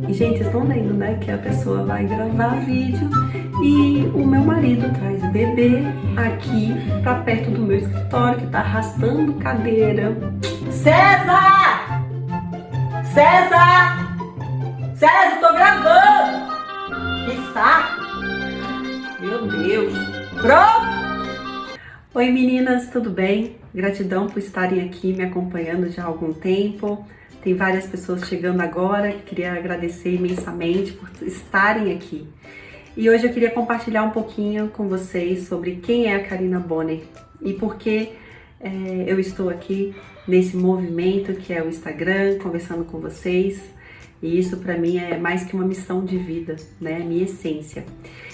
E, gente, vocês estão vendo, né, que a pessoa vai gravar vídeo e o meu marido traz o bebê aqui pra perto do meu escritório, que tá arrastando cadeira. César! César! César, tô gravando! Que saco! Meu Deus! Pronto! Oi meninas, tudo bem? Gratidão por estarem aqui me acompanhando já há algum tempo. Tem várias pessoas chegando agora, queria agradecer imensamente por estarem aqui. E hoje eu queria compartilhar um pouquinho com vocês sobre quem é a Karina Bonner e por que eu estou aqui nesse movimento que é o Instagram, conversando com vocês. E isso para mim é mais que uma missão de vida, né? Minha essência.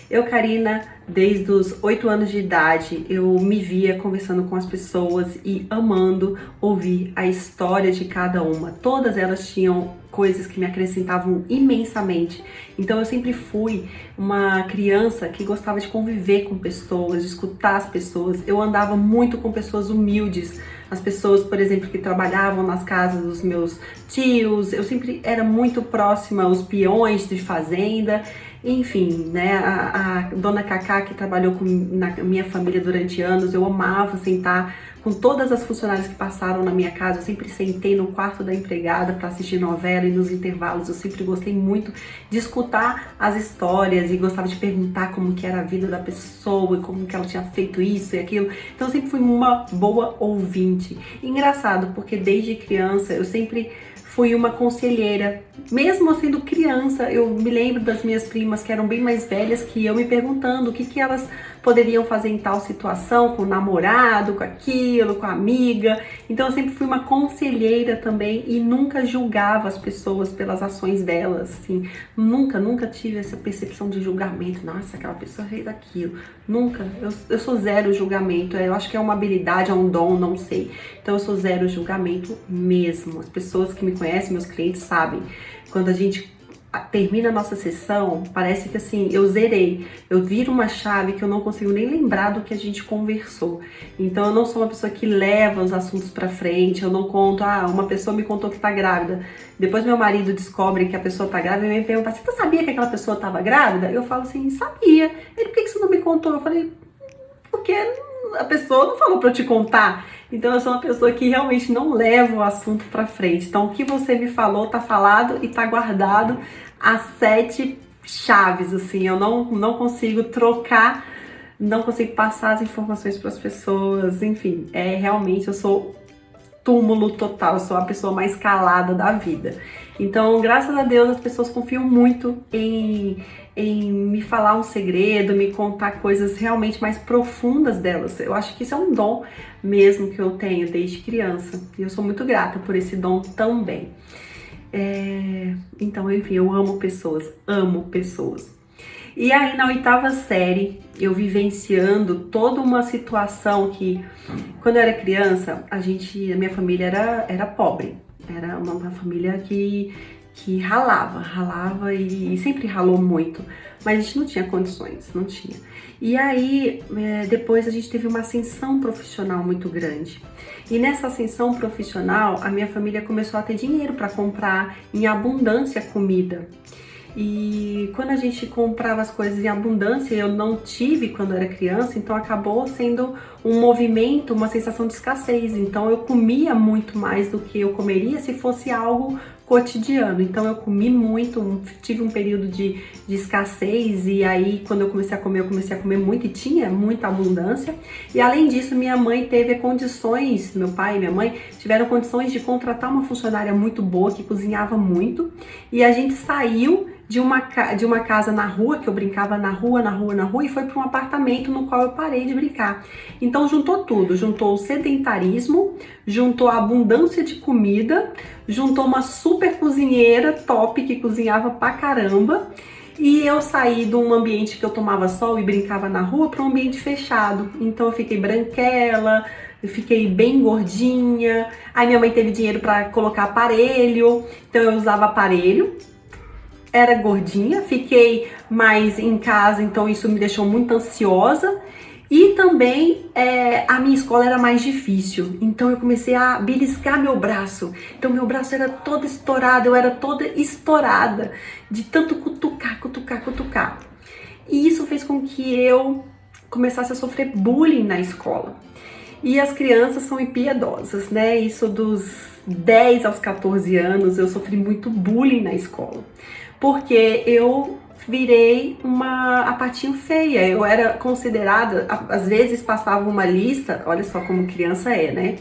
Eu, Karina, desde os 8 anos de idade, eu me via conversando com as pessoas e amando ouvir a história de cada uma. Todas elas tinham coisas que me acrescentavam imensamente. Então eu sempre fui uma criança que gostava de conviver com pessoas, de escutar as pessoas. Eu andava muito com pessoas humildes, as pessoas, por exemplo, que trabalhavam nas casas dos meus tios. Eu sempre era muito próxima aos peões de fazenda. Enfim, né, a dona Cacá, que trabalhou na minha família durante anos, eu amava sentar com todas as funcionárias que passaram na minha casa. Eu sempre sentei no quarto da empregada para assistir novela e nos intervalos eu sempre gostei muito de escutar as histórias e gostava de perguntar como que era a vida da pessoa e como que ela tinha feito isso e aquilo. Então eu sempre fui uma boa ouvinte. E engraçado, porque desde criança eu sempre fui uma conselheira, mesmo sendo criança. Eu me lembro das minhas primas que eram bem mais velhas que eu, me perguntando o que elas poderiam fazer em tal situação, com o namorado, com aquilo, com a amiga. Então eu sempre fui uma conselheira também e nunca julgava as pessoas pelas ações delas, assim. Nunca tive essa percepção de julgamento. Nossa, aquela pessoa fez aquilo. Nunca. Eu sou zero julgamento. Eu acho que é uma habilidade, é um dom, não sei. Então eu sou zero julgamento mesmo. As pessoas que me conhecem, meus clientes, sabem. Quando a gente termina a nossa sessão, parece que assim, eu zerei. Eu viro uma chave que eu não consigo nem lembrar do que a gente conversou. Então eu não sou uma pessoa que leva os assuntos pra frente. Eu não conto, uma pessoa me contou que tá grávida. Depois meu marido descobre que a pessoa tá grávida e me pergunta, você sabia que aquela pessoa tava grávida? Eu falo assim, sabia. Ele, por que você não me contou? Eu falei, porque a pessoa não falou pra eu te contar. Então eu sou uma pessoa que realmente não leva o assunto pra frente. Então o que você me falou tá falado e tá guardado as 7 chaves, assim. Eu não consigo trocar, não consigo passar as informações para as pessoas. Enfim, realmente eu sou túmulo total, eu sou a pessoa mais calada da vida. Então, graças a Deus, as pessoas confiam muito em me falar um segredo, me contar coisas realmente mais profundas delas. Eu acho que isso é um dom mesmo que eu tenho desde criança. E eu sou muito grata por esse dom também. Então, enfim, eu amo pessoas, amo pessoas. E aí, na 8ª série, eu vivenciando toda uma situação que, quando eu era criança, a minha família era pobre. Era uma família que ralava e sempre ralou muito, mas a gente não tinha condições, não tinha. E aí, depois a gente teve uma ascensão profissional muito grande. E nessa ascensão profissional, a minha família começou a ter dinheiro para comprar em abundância comida. E quando a gente comprava as coisas em abundância, eu não tive quando era criança, então acabou sendo um movimento, uma sensação de escassez. Então eu comia muito mais do que eu comeria se fosse algo cotidiano. Então eu comi muito, tive um período de escassez, e aí quando eu comecei a comer muito e tinha muita abundância. E além disso, minha mãe teve condições, meu pai e minha mãe tiveram condições de contratar uma funcionária muito boa, que cozinhava muito, e a gente saiu de uma casa na rua, que eu brincava na rua, e foi para um apartamento no qual eu parei de brincar. Então juntou tudo, juntou o sedentarismo, juntou a abundância de comida, juntou uma super cozinheira top que cozinhava pra caramba, e eu saí de um ambiente que eu tomava sol e brincava na rua para um ambiente fechado. Então eu fiquei branquela, eu fiquei bem gordinha. Aí minha mãe teve dinheiro para colocar aparelho, então eu usava aparelho. Era gordinha, fiquei mais em casa, então isso me deixou muito ansiosa. E também a minha escola era mais difícil, então eu comecei a beliscar meu braço. Então meu braço era todo estourado, eu era toda estourada de tanto cutucar, cutucar, cutucar. E isso fez com que eu começasse a sofrer bullying na escola. E as crianças são impiedosas, né? Isso dos 10 aos 14 anos eu sofri muito bullying na escola. Porque eu virei a patinho feia. Eu era considerada, às vezes passava uma lista, olha só como criança é, né?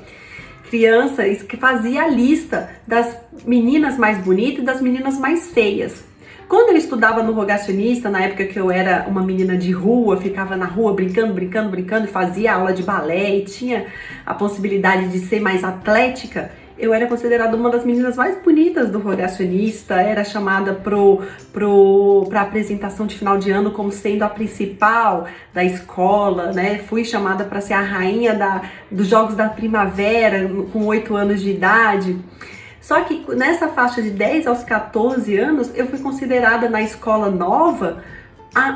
Criança que fazia a lista das meninas mais bonitas e das meninas mais feias. Quando eu estudava no Rogacionista, na época que eu era uma menina de rua, ficava na rua brincando, brincando, brincando, fazia aula de balé e tinha a possibilidade de ser mais atlética, eu era considerada uma das meninas mais bonitas do Rogacionista, era chamada pra apresentação de final de ano como sendo a principal da escola, né? Fui chamada para ser a rainha dos Jogos da Primavera com 8 anos de idade. Só que nessa faixa de 10 aos 14 anos, eu fui considerada na escola nova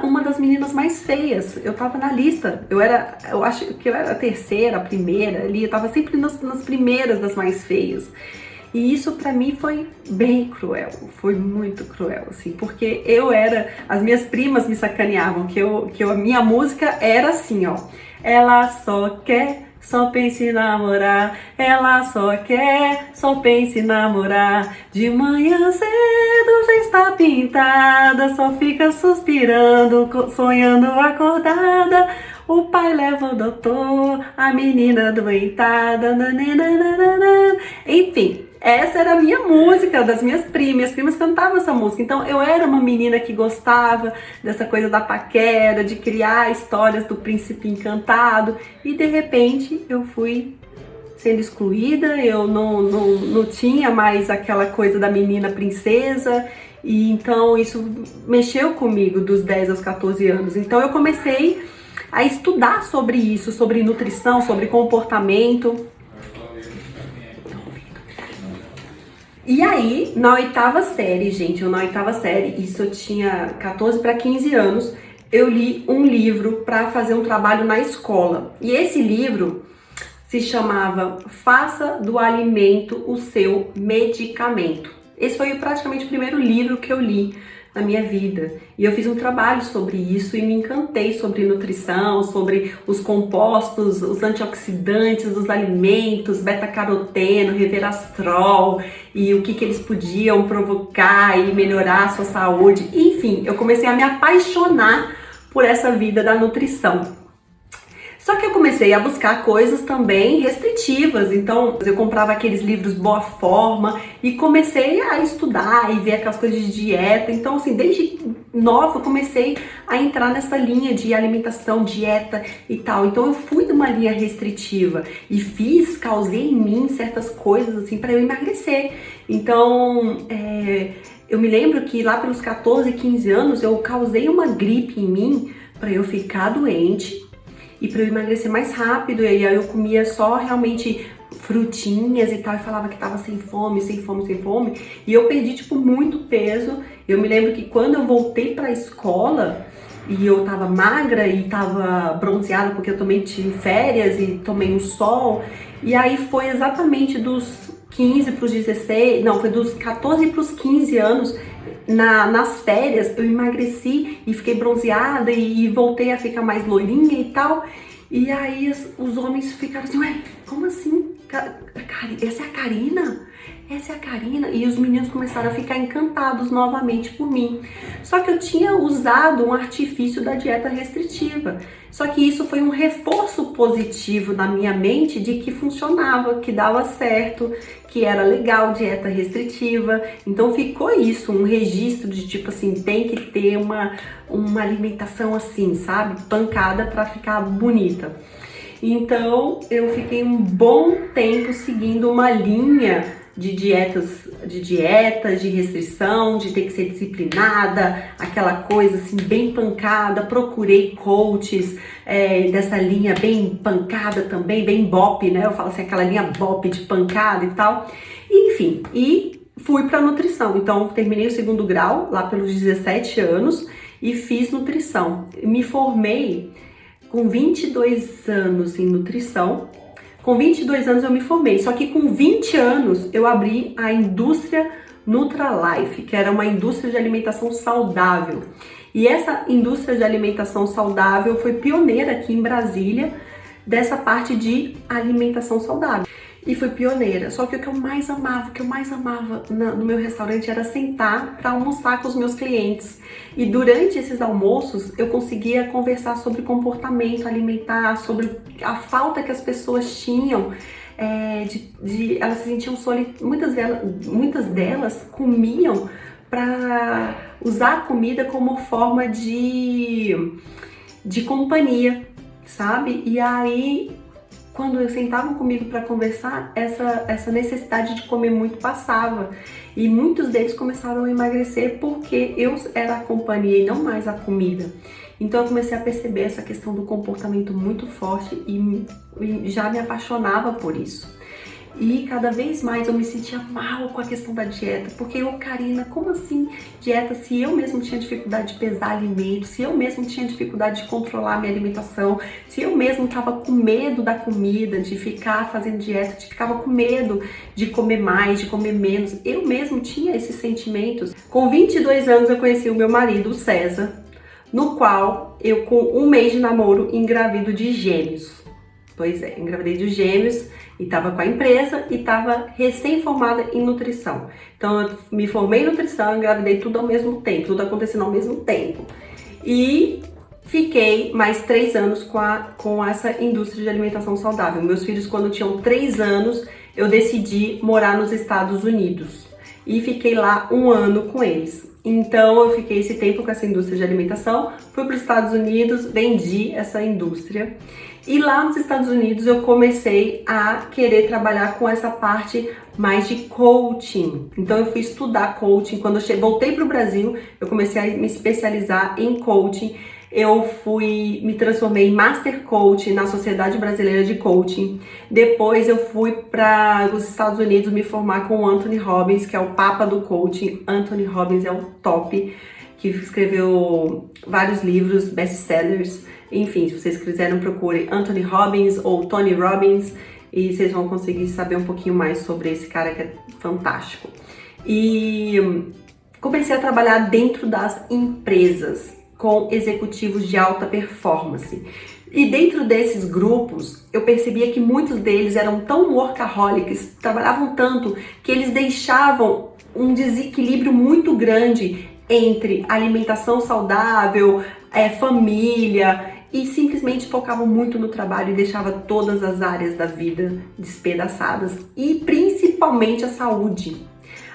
uma das meninas mais feias. Eu tava na lista, eu acho que eu era a terceira, a primeira ali, eu tava sempre nas primeiras das mais feias. E isso pra mim foi bem cruel, foi muito cruel, assim, porque as minhas primas me sacaneavam, a minha música era assim, ó, ela só pensa em namorar, ela só quer, só pensa em namorar. De manhã cedo já está pintada, só fica suspirando, sonhando acordada. O pai leva o doutor, a menina doentada, nananana. Enfim, essa era a minha música, das minhas primas cantavam essa música. Então eu era uma menina que gostava dessa coisa da paquera, de criar histórias do príncipe encantado. E de repente eu fui sendo excluída, eu não tinha mais aquela coisa da menina princesa. E então isso mexeu comigo dos 10 aos 14 anos. Então eu comecei a estudar sobre isso, sobre nutrição, sobre comportamento. E aí, na 8ª série, gente, na 8ª série, isso eu tinha 14 para 15 anos, eu li um livro para fazer um trabalho na escola. E esse livro se chamava Faça do Alimento o Seu Medicamento. Esse foi praticamente o primeiro livro que eu li na minha vida. E eu fiz um trabalho sobre isso e me encantei sobre nutrição, sobre os compostos, os antioxidantes dos alimentos, beta-caroteno, resveratrol e o que eles podiam provocar e melhorar a sua saúde. Enfim, eu comecei a me apaixonar por essa vida da nutrição. Só que eu comecei a buscar coisas também restritivas, então eu comprava aqueles livros Boa Forma e comecei a estudar e ver aquelas coisas de dieta. Então assim, desde nova eu comecei a entrar nessa linha de alimentação, dieta e tal. Então eu fui de uma linha restritiva e causei em mim certas coisas assim para eu emagrecer. Então eu me lembro que lá pelos 14, 15 anos eu causei uma gripe em mim para eu ficar doente e para eu emagrecer mais rápido. E aí eu comia só realmente frutinhas e tal, e falava que tava sem fome, sem fome, sem fome. E eu perdi, tipo, muito peso. Eu me lembro que quando eu voltei pra escola e eu tava magra e tava bronzeada, porque eu também tive férias e tomei um sol. E aí foi exatamente dos 15 pros 16, não, foi dos 14 pros 15 anos. Nas férias eu emagreci e fiquei bronzeada e voltei a ficar mais loirinha e tal. E aí os homens ficaram assim, ué, como assim? Essa é a Karina? Essa é a Karina? E os meninos começaram a ficar encantados novamente por mim. Só que eu tinha usado um artifício da dieta restritiva. Só que isso foi um reforço positivo na minha mente de que funcionava, que dava certo, que era legal dieta restritiva. Então ficou isso, um registro de tipo assim, tem que ter uma alimentação assim, sabe? Pancada pra ficar bonita. Então eu fiquei um bom tempo seguindo uma linha de dietas, de restrição, de ter que ser disciplinada, aquela coisa assim bem pancada. Procurei coaches dessa linha bem pancada também, bem bop, né? Eu falo assim, aquela linha bop de pancada e tal. Enfim, e fui para nutrição. Então terminei o 2º grau lá pelos 17 anos e fiz nutrição. Me formei com 22 anos em nutrição. Com 22 anos eu me formei, só que com 20 anos eu abri a indústria Nutralife, que era uma indústria de alimentação saudável. E essa indústria de alimentação saudável foi pioneira aqui em Brasília, dessa parte de alimentação saudável. E foi pioneira. Só que o que eu mais amava, no meu restaurante era sentar para almoçar com os meus clientes. E durante esses almoços eu conseguia conversar sobre comportamento alimentar, sobre a falta que as pessoas tinham. Elas se sentiam solitárias. Muitas delas comiam para usar a comida como forma de companhia, sabe? E aí, quando eu sentavam comigo para conversar, essa necessidade de comer muito passava. E muitos deles começaram a emagrecer porque eu era a companhia e não mais a comida. Então eu comecei a perceber essa questão do comportamento muito forte e já me apaixonava por isso. E cada vez mais eu me sentia mal com a questão da dieta, porque Karina, como assim dieta se eu mesmo tinha dificuldade de pesar alimentos, se eu mesmo tinha dificuldade de controlar a minha alimentação, se eu mesmo estava com medo da comida, de ficar fazendo dieta, ficava com medo de comer mais, de comer menos, eu mesmo tinha esses sentimentos. Com 22 anos eu conheci o meu marido, o César, no qual eu com um mês de namoro engravido de gêmeos. Pois é, engravidei de gêmeos e estava com a empresa e estava recém-formada em nutrição. Então eu me formei em nutrição e engravidei tudo ao mesmo tempo, tudo acontecendo ao mesmo tempo. E fiquei mais 3 anos com essa indústria de alimentação saudável. Meus filhos, quando tinham 3 anos, eu decidi morar nos Estados Unidos. E fiquei lá 1 ano com eles. Então eu fiquei esse tempo com essa indústria de alimentação, fui para os Estados Unidos, vendi essa indústria. E lá nos Estados Unidos eu comecei a querer trabalhar com essa parte mais de coaching. Então eu fui estudar coaching. Quando eu voltei para o Brasil, eu comecei a me especializar em coaching. Eu me transformei em Master Coach na Sociedade Brasileira de Coaching. Depois eu fui para os Estados Unidos me formar com o Anthony Robbins, que é o papa do coaching. Anthony Robbins é o top, que escreveu vários livros, best-sellers. Enfim, se vocês quiserem, procurem Anthony Robbins ou Tony Robbins e vocês vão conseguir saber um pouquinho mais sobre esse cara que é fantástico. E comecei a trabalhar dentro das empresas com executivos de alta performance. E dentro desses grupos, eu percebia que muitos deles eram tão workaholics, trabalhavam tanto, que eles deixavam um desequilíbrio muito grande entre alimentação saudável, família, e simplesmente focavam muito no trabalho e deixavam todas as áreas da vida despedaçadas, e principalmente a saúde.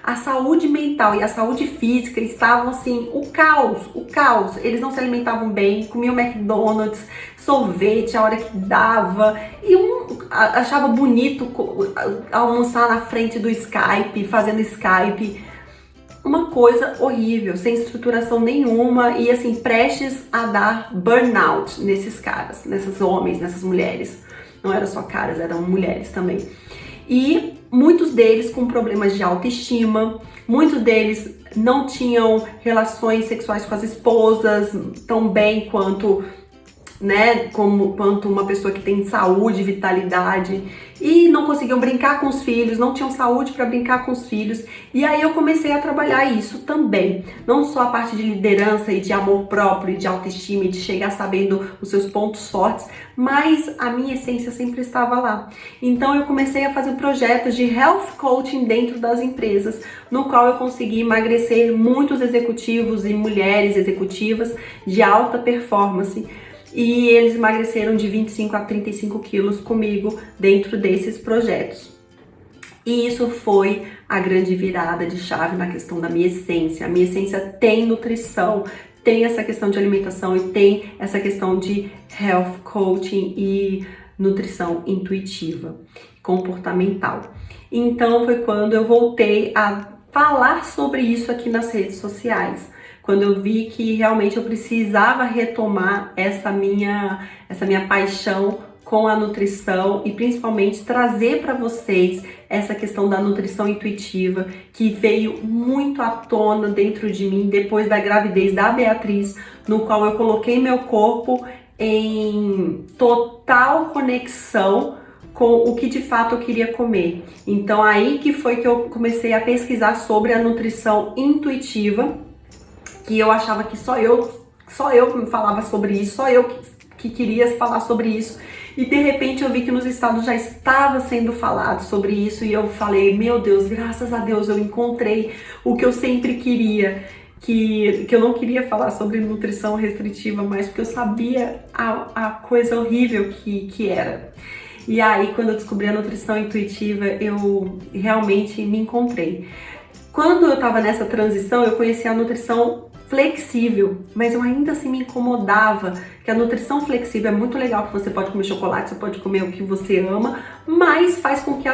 A saúde mental e a saúde física estavam assim, o caos. Eles não se alimentavam bem, comiam McDonald's, sorvete a hora que dava, e achava bonito almoçar na frente do Skype, fazendo Skype. Uma coisa horrível, sem estruturação nenhuma e assim, prestes a dar burnout nesses caras, nesses homens, nessas mulheres. Não eram só caras, eram mulheres também. E muitos deles com problemas de autoestima, muitos deles não tinham relações sexuais com as esposas tão bem quanto uma pessoa que tem saúde, vitalidade, e não conseguiam brincar com os filhos, não tinham saúde para brincar com os filhos. E aí eu comecei a trabalhar isso também, não só a parte de liderança e de amor próprio, e de autoestima, e de chegar sabendo os seus pontos fortes, mas a minha essência sempre estava lá. Então eu comecei a fazer projetos de health coaching dentro das empresas, no qual eu consegui emagrecer muitos executivos e mulheres executivas de alta performance. E eles emagreceram de 25 a 35 quilos comigo dentro desses projetos. E isso foi a grande virada de chave na questão da minha essência. A minha essência tem nutrição, tem essa questão de alimentação e tem essa questão de health coaching e nutrição intuitiva, comportamental. Então foi quando eu voltei a falar sobre isso aqui nas redes sociais. Quando eu vi que realmente eu precisava retomar essa minha paixão com a nutrição e principalmente trazer para vocês essa questão da nutrição intuitiva que veio muito à tona dentro de mim depois da gravidez da Beatriz, no qual eu coloquei meu corpo em total conexão com o que de fato eu queria comer. Então aí que foi que eu comecei a pesquisar sobre a nutrição intuitiva, que eu achava que só eu me falava sobre isso, só eu que queria falar sobre isso. E de repente eu vi que nos estados já estava sendo falado sobre isso e eu falei, meu Deus, graças a Deus eu encontrei o que eu sempre queria. Que eu não queria falar sobre nutrição restritiva mais, porque eu sabia a coisa horrível que era. E aí, quando eu descobri a nutrição intuitiva, eu realmente me encontrei. Quando eu estava nessa transição, eu conheci a nutrição flexível, mas eu ainda assim me incomodava, que a nutrição flexível é muito legal, que você pode comer chocolate, você pode comer o que você ama, mas faz com que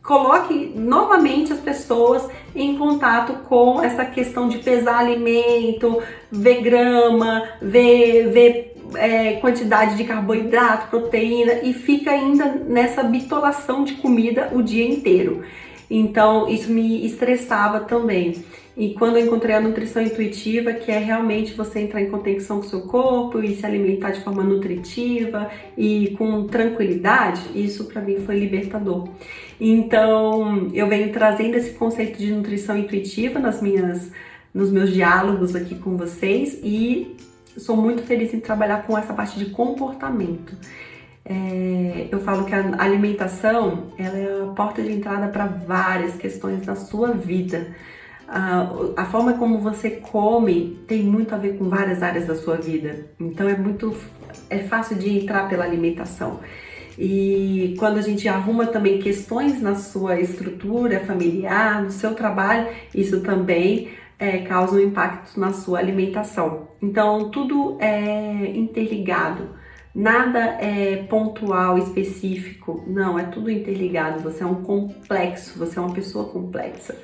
coloque novamente as pessoas em contato com essa questão de pesar alimento, ver grama, ver quantidade de carboidrato, proteína, e fica ainda nessa bitolação de comida o dia inteiro. Então isso me estressava também. E quando eu encontrei a nutrição intuitiva, que é realmente você entrar em conexão com o seu corpo e se alimentar de forma nutritiva e com tranquilidade, isso para mim foi libertador. Então eu venho trazendo esse conceito de nutrição intuitiva nos meus diálogos aqui com vocês e sou muito feliz em trabalhar com essa parte de comportamento. Eu falo que a alimentação ela é a porta de entrada para várias questões da sua vida. A forma como você come tem muito a ver com várias áreas da sua vida. Então é fácil de entrar pela alimentação. E quando a gente arruma também questões na sua estrutura familiar, no seu trabalho, isso também causa um impacto na sua alimentação. Então tudo é interligado. Nada é pontual, específico, não, é tudo interligado. Você é um complexo, você é uma pessoa complexa.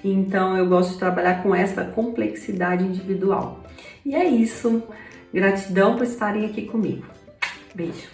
Então eu gosto de trabalhar com essa complexidade individual. E é isso. Gratidão por estarem aqui comigo. Beijo.